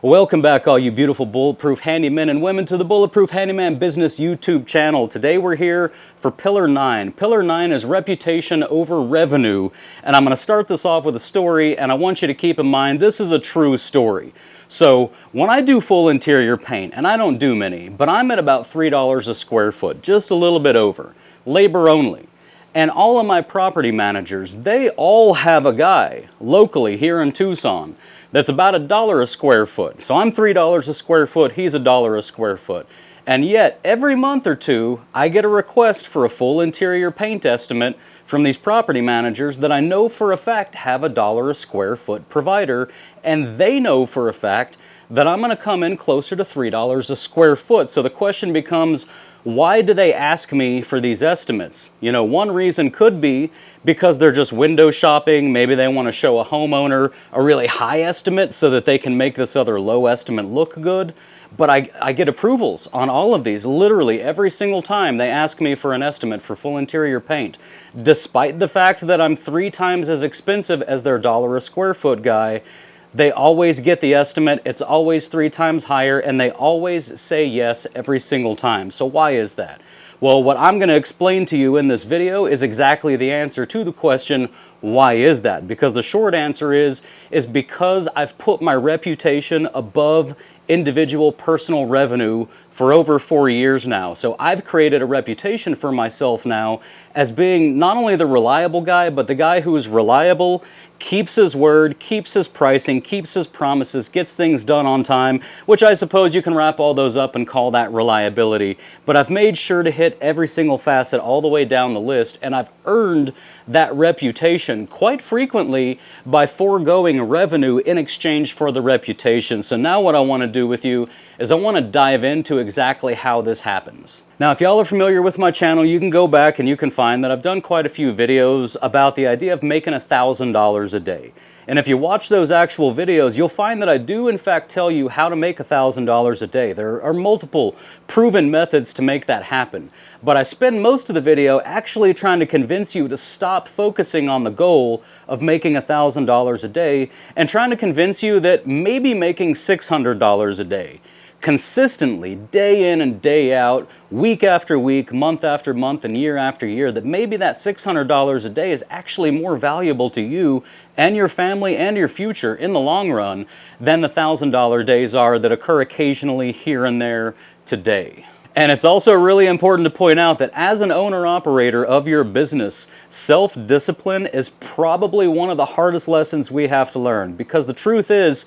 Welcome back, all you beautiful Bulletproof handymen and women, to the Bulletproof Handyman Business YouTube channel. Today we're here for Pillar 9. Pillar 9 is reputation over revenue. And I'm going to start this off with a story, and I want you to keep in mind this is a true story. So when I do full interior paint, and I don't do many, but I'm at about $3 a square foot, just a little bit over, labor only. And all of my property managers, they all have a guy locally here in Tucson that's about $1 a square foot. So I'm $3 a square foot, he's $1 a square foot. And yet, every month or two, I get a request for a full interior paint estimate from these property managers that I know for a fact have $1 a square foot provider, and they know for a fact that I'm gonna come in closer to $3 a square foot. So the question becomes, why do they ask me for these estimates? You know, one reason could be because they're just window shopping. Maybe they want to show a homeowner a really high estimate so that they can make this other low estimate look good. But I get approvals on all of these. Literally every single time they ask me for an estimate for full interior paint, despite the fact that I'm 3 times as expensive as their $1 a square foot guy. They always get the estimate, it's always 3 times higher, and they always say yes every single time. So why is that? Well, what I'm going to explain to you in this video is exactly the answer to the question, why is that? Because the short answer is because I've put my reputation above individual personal revenue for over 4 years now. So I've created a reputation for myself now as being not only the reliable guy, but the guy who is reliable, keeps his word, keeps his pricing, keeps his promises, gets things done on time, which I suppose you can wrap all those up and call that reliability. But I've made sure to hit every single facet all the way down the list, and I've earned that reputation quite frequently by foregoing revenue in exchange for the reputation. So now what I want to do with you is I want to dive into exactly how this happens. Now, if y'all are familiar with my channel, you can go back and you can find that I've done quite a few videos about the idea of making $1,000 a day. And if you watch those actual videos, you'll find that I do in fact tell you how to make $1,000 a day. There are multiple proven methods to make that happen. But I spend most of the video actually trying to convince you to stop focusing on the goal of making $1,000 a day and trying to convince you that maybe making $600 a day consistently, day in and day out, week after week, month after month, and year after year, that maybe that $600 a day is actually more valuable to you and your family and your future in the long run than the $1,000 days are that occur occasionally here and there today. And it's also really important to point out that as an owner-operator of your business, self-discipline is probably one of the hardest lessons we have to learn, because the truth is,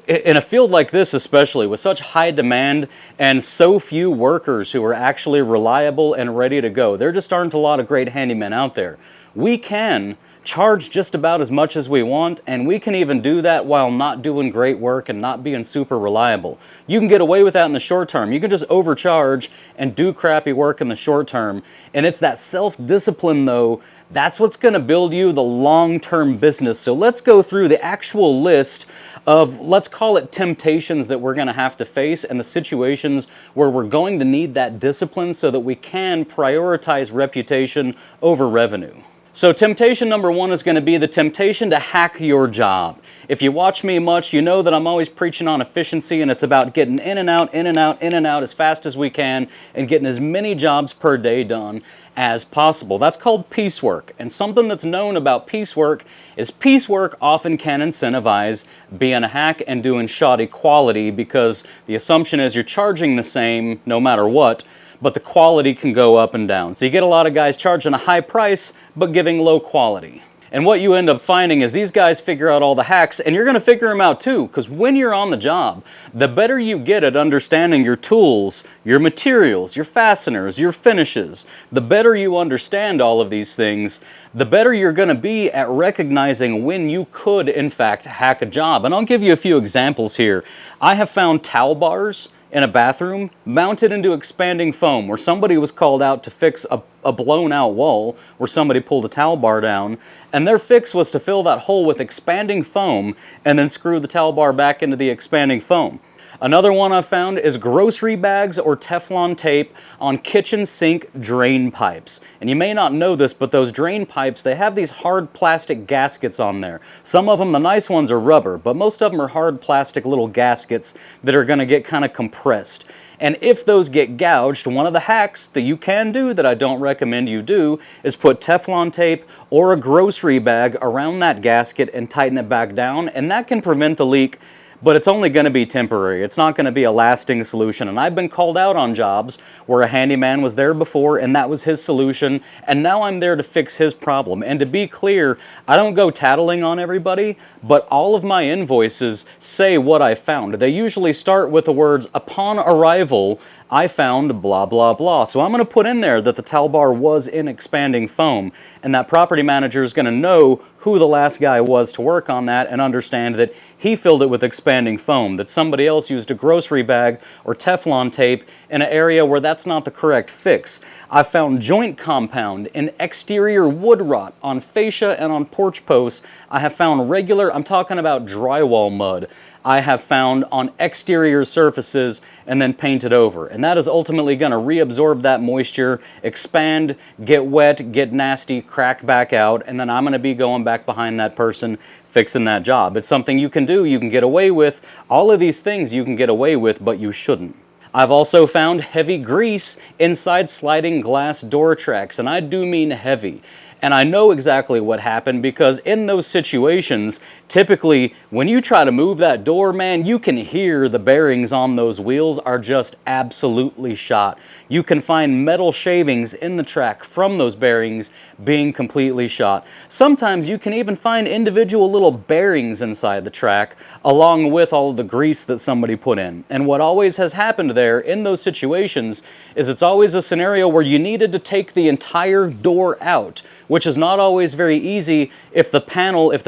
in a field like this especially, with such high demand and so few workers who are actually reliable and ready to go, there just aren't a lot of great handymen out there. We can charge just about as much as we want, and we can even do that while not doing great work and not being super reliable. You can get away with that in the short term. You can just overcharge and do crappy work in the short term. And it's that self-discipline, though, that's what's going to build you the long-term business. So let's go through the actual list of, let's call it, temptations that we're going to have to face, and the situations where we're going to need that discipline so that we can prioritize reputation over revenue. So temptation number 1 is going to be the temptation to hack your job. If you watch me much, you know that I'm always preaching on efficiency, and it's about getting in and out, in and out, in and out as fast as we can, and getting as many jobs per day done as possible. That's called piecework. And something that's known about piecework is piecework often can incentivize being a hack and doing shoddy quality, because the assumption is you're charging the same no matter what, but the quality can go up and down. So you get a lot of guys charging a high price but giving low quality. And what you end up finding is these guys figure out all the hacks, and you're going to figure them out too, because when you're on the job, the better you get at understanding your tools, your materials, your fasteners, your finishes, the better you understand all of these things, the better you're going to be at recognizing when you could in fact hack a job. And I'll give you a few examples here. I have found towel bars in a bathroom mounted into expanding foam where somebody was called out to fix a blown out wall where somebody pulled a towel bar down, and their fix was to fill that hole with expanding foam and then screw the towel bar back into the expanding foam. Another one I've found is grocery bags or Teflon tape on kitchen sink drain pipes. And you may not know this, but those drain pipes, they have these hard plastic gaskets on there. Some of them, the nice ones, are rubber, but most of them are hard plastic little gaskets that are going to get kind of compressed. And if those get gouged, one of the hacks that you can do that I don't recommend you do is put Teflon tape or a grocery bag around that gasket and tighten it back down, and that can prevent the leak. But it's only going to be temporary. It's not going to be a lasting solution. And I've been called out on jobs where a handyman was there before and that was his solution, and now I'm there to fix his problem. And to be clear, I don't go tattling on everybody, but all of my invoices say what I found. They usually start with the words, "Upon arrival, I found blah, blah, blah." So I'm going to put in there that the towel bar was in expanding foam, and that property manager is going to know who the last guy was to work on that and understand that he filled it with expanding foam, that somebody else used a grocery bag or Teflon tape in an area where that's not the correct fix. I found joint compound in exterior wood rot on fascia and on porch posts. I have found regular, I'm talking about drywall mud, I have found on exterior surfaces and then painted over. And that is ultimately going to reabsorb that moisture, expand, get wet, get nasty, crack back out, and then I'm going to be going back behind that person fixing that job. It's something you can do, you can get away with. All of these things you can get away with, but you shouldn't. I've also found heavy grease inside sliding glass door tracks, and I do mean heavy. And I know exactly what happened, because in those situations, typically when you try to move that door, man, you can hear the bearings on those wheels are just absolutely shot. You can find metal shavings in the track from those bearings being completely shot. Sometimes you can even find individual little bearings inside the track along with all of the grease that somebody put in. And what always has happened there in those situations is it's always a scenario where you needed to take the entire door out, which is not always very easy if the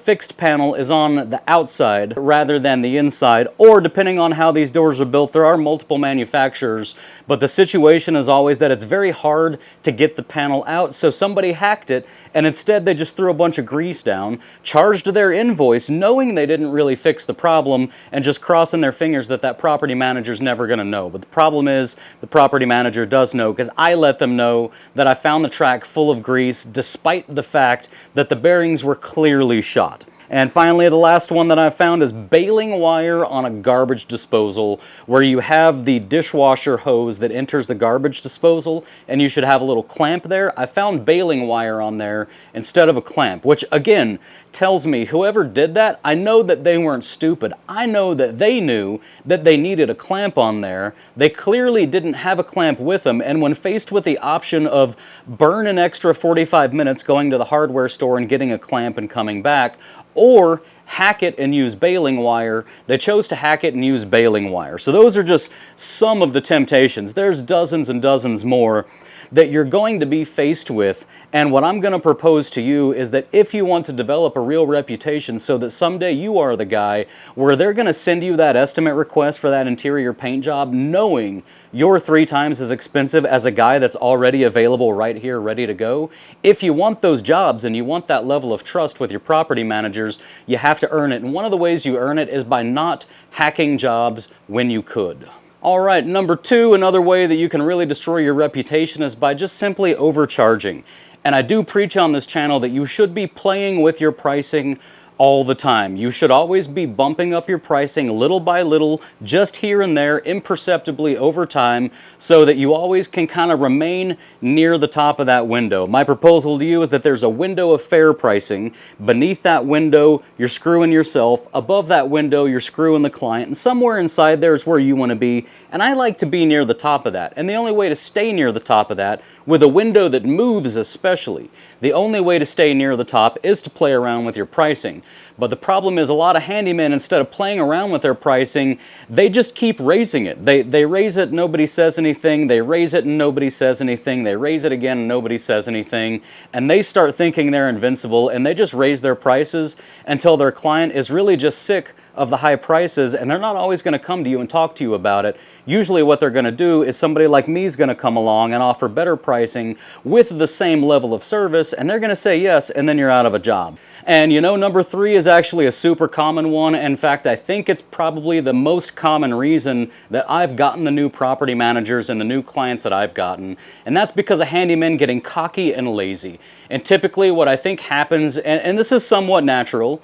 fixed panel is on the outside rather than the inside, or depending on how these doors are built, there are multiple manufacturers, but the situation is always that it's very hard to get the panel out, so somebody hacked it, and instead they just threw a bunch of grease down, charged their invoice knowing they didn't really fix the problem, and just crossing their fingers that that property manager's never going to know. But the problem is the property manager does know, because I let them know that I found the track full of grease despite the fact that the bearings were clearly shot. And finally, the last one that I found is baling wire on a garbage disposal, where you have the dishwasher hose that enters the garbage disposal, and you should have a little clamp there. I found baling wire on there instead of a clamp, which again tells me whoever did that, I know that they weren't stupid. I know that they knew that they needed a clamp on there. They clearly didn't have a clamp with them, and when faced with the option of burn an extra 45 minutes going to the hardware store and getting a clamp and coming back, or hack it and use baling wire, they chose to hack it and use baling wire. So those are just some of the temptations. There's dozens and dozens more that you're going to be faced with. And what I'm going to propose to you is that if you want to develop a real reputation so that someday you are the guy where they're going to send you that estimate request for that interior paint job knowing you're 3 times as expensive as a guy that's already available right here, ready to go. If you want those jobs and you want that level of trust with your property managers, you have to earn it. And one of the ways you earn it is by not hacking jobs when you could. All right, number 2, another way that you can really destroy your reputation is by just simply overcharging. And I do preach on this channel that you should be playing with your pricing all the time. You should always be bumping up your pricing little by little, just here and there, imperceptibly over time, so that you always can kind of remain near the top of that window. My proposal to you is that there's a window of fair pricing. Beneath that window, you're screwing yourself. Above that window, you're screwing the client. And somewhere inside there is where you want to be. And I like to be near the top of that. And the only way to stay near the top of that, with a window that moves especially, the only way to stay near the top is to play around with your pricing. But the problem is a lot of handymen, instead of playing around with their pricing, they just keep raising it. They raise it, nobody says anything. They raise it and nobody says anything. They raise it again and nobody says anything. And they start thinking they're invincible, and they just raise their prices until their client is really just sick of the high prices, and they're not always going to come to you and talk to you about it. Usually what they're going to do is somebody like me is going to come along and offer better pricing with the same level of service, and they're going to say yes, and then you're out of a job. And you know, number 3 is actually a super common one. In fact, I think it's probably the most common reason that I've gotten the new property managers and the new clients that I've gotten. And that's because of handymen getting cocky and lazy. And typically what I think happens, and this is somewhat natural,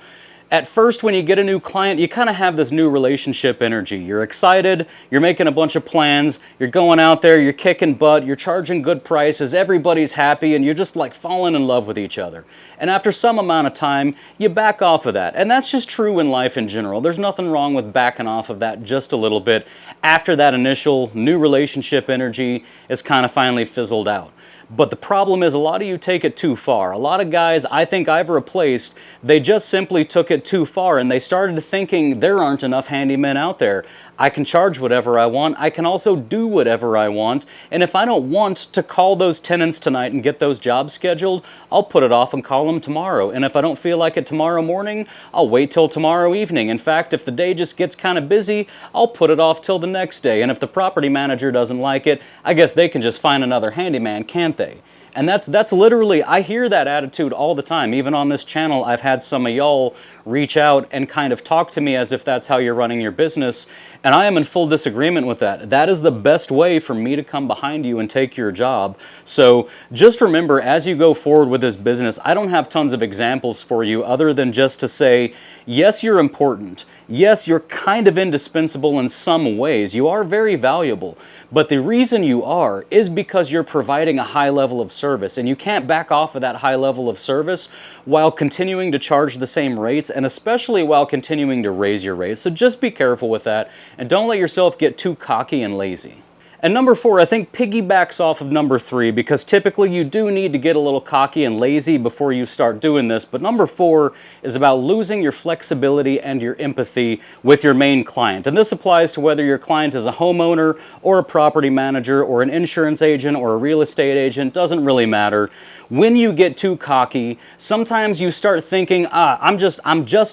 at first, when you get a new client, you kind of have this new relationship energy. You're excited, you're making a bunch of plans, you're going out there, you're kicking butt, you're charging good prices, everybody's happy, and you're just like falling in love with each other. And after some amount of time, you back off of that. And that's just true in life in general. There's nothing wrong with backing off of that just a little bit after that initial new relationship energy is kind of finally fizzled out. But the problem is a lot of you take it too far. A lot of guys I think I've replaced, they just simply took it too far and they started thinking there aren't enough handymen out there. I can charge whatever I want. I can also do whatever I want. And if I don't want to call those tenants tonight and get those jobs scheduled, I'll put it off and call them tomorrow. And if I don't feel like it tomorrow morning, I'll wait till tomorrow evening. In fact, if the day just gets kind of busy, I'll put it off till the next day. And if the property manager doesn't like it, I guess they can just find another handyman, can't they? And that's literally, I hear that attitude all the time. Even on this channel, I've had some of y'all reach out and kind of talk to me as if that's how you're running your business. And I am in full disagreement with that. That is the best way for me to come behind you and take your job. So just remember, as you go forward with this business, I don't have tons of examples for you other than just to say, yes, you're important. Yes, you're kind of indispensable in some ways. You are very valuable. But the reason you are is because you're providing a high level of service, and you can't back off of that high level of service while continuing to charge the same rates, and especially while continuing to raise your rates. So just be careful with that, and don't let yourself get too cocky and lazy. And number 4, I think, piggybacks off of number 3, because typically you do need to get a little cocky and lazy before you start doing this. But number 4 is about losing your flexibility and your empathy with your main client. And this applies to whether your client is a homeowner or a property manager or an insurance agent or a real estate agent, doesn't really matter. When you get too cocky, sometimes you start thinking, I'm just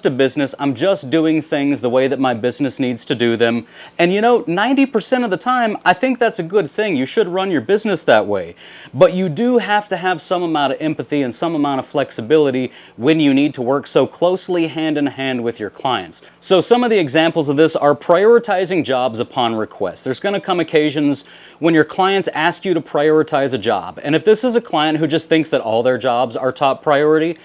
a business, I'm just doing things the way that my business needs to do them. And you know, 90% of the time, I think that's a good thing. You should run your business that way. But you do have to have some amount of empathy and some amount of flexibility when you need to work so closely hand in hand with your clients. So some of the examples of this are prioritizing jobs upon request. There's going to come occasions when your clients ask you to prioritize a job. And if this is a client who just thinks that all their jobs are top priority,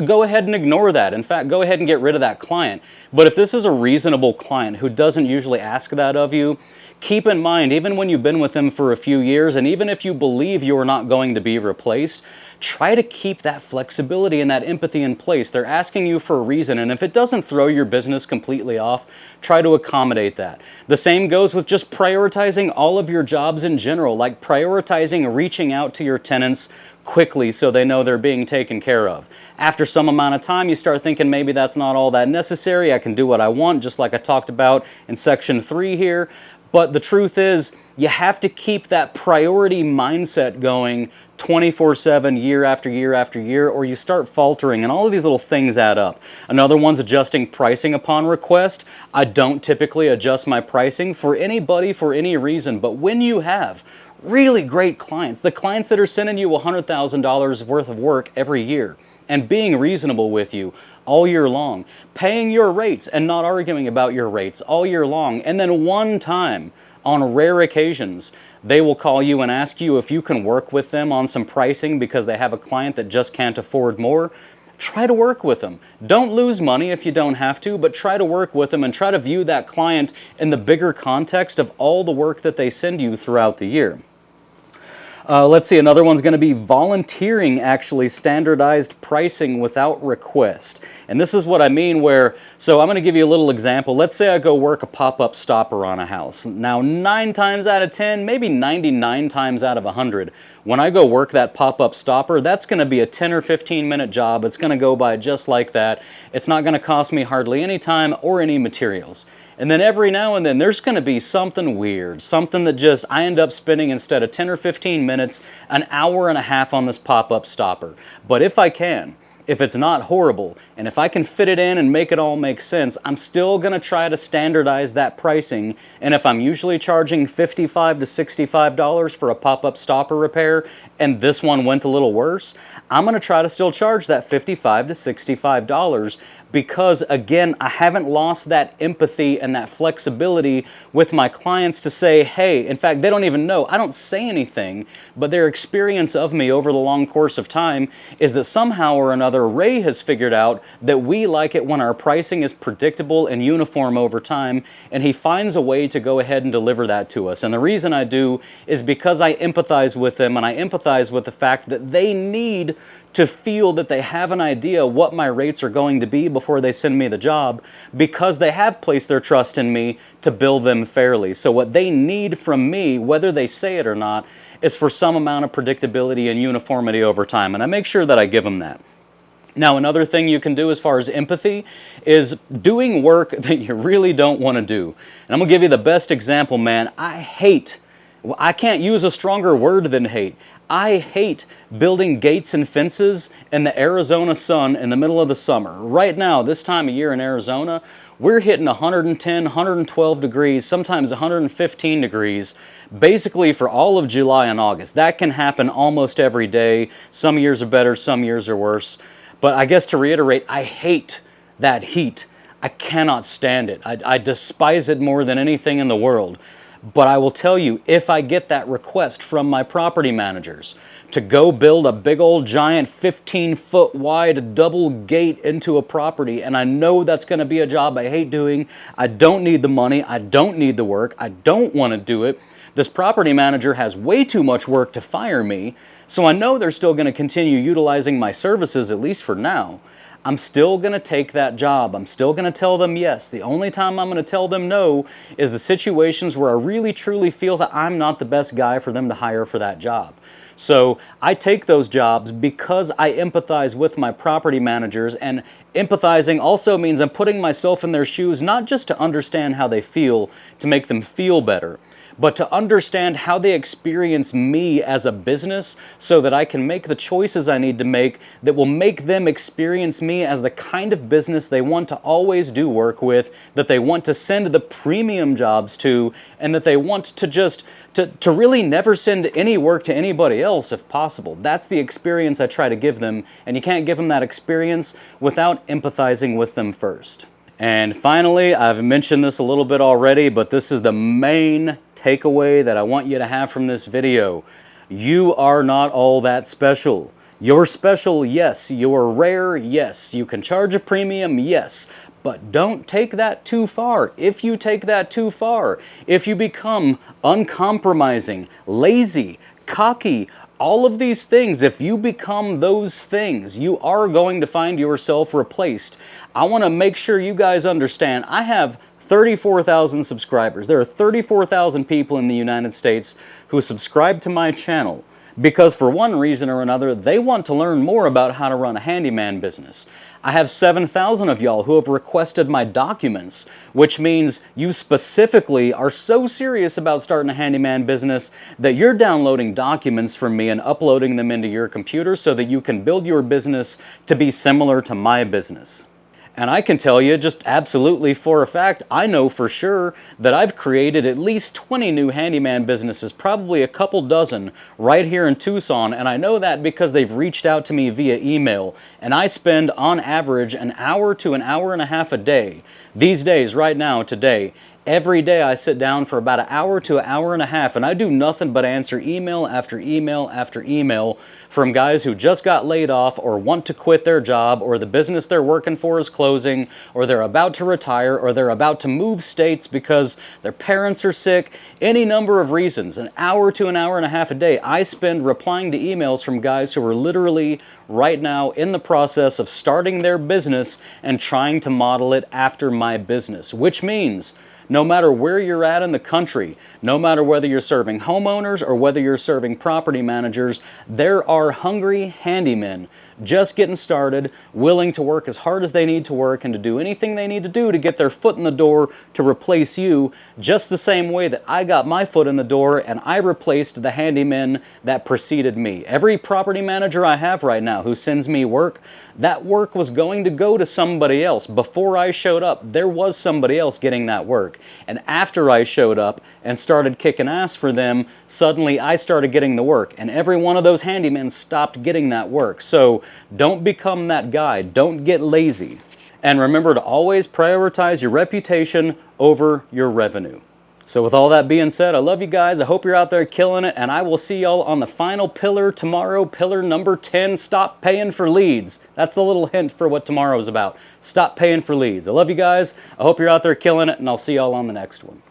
go ahead and ignore that. In fact, go ahead and get rid of that client. But if this is a reasonable client who doesn't usually ask that of you, keep in mind, even when you've been with them for a few years, and even if you believe you are not going to be replaced, try to keep that flexibility and that empathy in place. They're asking you for a reason, and if it doesn't throw your business completely off, try to accommodate that. The same goes with just prioritizing all of your jobs in general, like prioritizing reaching out to your tenants quickly so they know they're being taken care of. After some amount of time, you start thinking maybe that's not all that necessary. I can do what I want, just like I talked about in section 3 here. But the truth is, you have to keep that priority mindset going 24/7, year after year after year, or you start faltering, and all of these little things add up. Another one's adjusting pricing upon request. I don't typically adjust my pricing for anybody for any reason, but when you have really great clients, the clients that are sending you $100,000 worth of work every year, and being reasonable with you all year long, paying your rates and not arguing about your rates all year long, and then one time, on rare occasions, they will call you and ask you if you can work with them on some pricing because they have a client that just can't afford more. Try to work with them. Don't lose money if you don't have to, but try to work with them and try to view that client in the bigger context of all the work that they send you throughout the year. Let's see, another one's going to be volunteering actually standardized pricing without request. And this is what I mean so I'm going to give you a little example. Let's say I go work a pop-up stopper on a house. Now 9 times out of 10, maybe 99 times out of 100, when I go work that pop-up stopper, that's going to be a 10 or 15 minute job. It's going to go by just like that. It's not going to cost me hardly any time or any materials. And then every now and then there's going to be something weird, something that just I end up spending, instead of 10 or 15 minutes, an hour and a half on this pop-up stopper. But if I can, if it's not horrible. And if I can fit it in and make it all make sense, I'm still going to try to standardize that pricing. And if I'm usually charging $55 to $65 for a pop-up stopper repair, and this one went a little worse, I'm going to try to still charge that $55 to $65 because, again, I haven't lost that empathy and that flexibility with my clients to say, hey, in fact, they don't even know. I don't say anything, but their experience of me over the long course of time is that somehow or another, Ray has figured out that we like it when our pricing is predictable and uniform over time, and he finds a way to go ahead and deliver that to us. And the reason I do is because I empathize with them, and I empathize with the fact that they need to feel that they have an idea what my rates are going to be before they send me the job, because they have placed their trust in me to bill them fairly. So what they need from me, whether they say it or not, is for some amount of predictability and uniformity over time, and I make sure that I give them that. Now, another thing you can do as far as empathy is doing work that you really don't want to do. And I'm going to give you the best example, man. I can't use a stronger word than hate. I hate building gates and fences in the Arizona sun in the middle of the summer. Right now, this time of year in Arizona, we're hitting 110, 112 degrees, sometimes 115 degrees, basically for all of July and August. That can happen almost every day. Some years are better, some years are worse. But I guess to reiterate, I hate that heat. I cannot stand it. I despise it more than anything in the world. But I will tell you, if I get that request from my property managers to go build a big old giant 15-foot wide double gate into a property, and I know that's going to be a job I hate doing, I don't need the money, I don't need the work, I don't want to do it, this property manager has way too much work to fire me, so I know they're still going to continue utilizing my services, at least for now. I'm still going to take that job. I'm still going to tell them yes. The only time I'm going to tell them no is the situations where I really truly feel that I'm not the best guy for them to hire for that job. So I take those jobs because I empathize with my property managers, and empathizing also means I'm putting myself in their shoes, not just to understand how they feel, to make them feel better, but to understand how they experience me as a business so that I can make the choices I need to make that will make them experience me as the kind of business they want to always do work with, that they want to send the premium jobs to, and that they want to just to really never send any work to anybody else if possible. That's the experience I try to give them, and you can't give them that experience without empathizing with them first. And finally, I've mentioned this a little bit already, but this is the main takeaway that I want you to have from this video. You are not all that special. You're special, yes. You're rare, yes. You can charge a premium, yes. But don't take that too far. If you take that too far, if you become uncompromising, lazy, cocky, all of these things, if you become those things, you are going to find yourself replaced. I want to make sure you guys understand, I have 34,000 subscribers. There are 34,000 people in the United States who subscribe to my channel because for one reason or another, they want to learn more about how to run a handyman business. I have 7,000 of y'all who have requested my documents, which means you specifically are so serious about starting a handyman business that you're downloading documents from me and uploading them into your computer so that you can build your business to be similar to my business. And I can tell you just absolutely for a fact, I know for sure that I've created at least 20 new handyman businesses, probably a couple dozen, right here in Tucson. And I know that because they've reached out to me via email. And I spend on average an hour to an hour and a half a day. These days, right now, today, every day I sit down for about an hour to an hour and a half, and I do nothing but answer email after email after email from guys who just got laid off or want to quit their job, or the business they're working for is closing, or they're about to retire, or they're about to move states because their parents are sick. Any number of reasons. An hour to an hour and a half a day I spend replying to emails from guys who are literally right now in the process of starting their business and trying to model it after my business, which means No matter where you're at in the country, no matter whether you're serving homeowners or whether you're serving property managers, there are hungry handymen just getting started, willing to work as hard as they need to work and to do anything they need to do to get their foot in the door to replace you, just the same way that I got my foot in the door and I replaced the handymen that preceded me. Every property manager I have right now who sends me work, that work was going to go to somebody else. Before I showed up, there was somebody else getting that work. And after I showed up and started kicking ass for them, suddenly I started getting the work. And every one of those handymen stopped getting that work. So don't become that guy. Don't get lazy. And remember to always prioritize your reputation over your revenue. So with all that being said, I love you guys. I hope you're out there killing it, and I will see y'all on the final pillar tomorrow, pillar number 10, stop paying for leads. That's the little hint for what tomorrow is about. Stop paying for leads. I love you guys. I hope you're out there killing it, and I'll see y'all on the next one.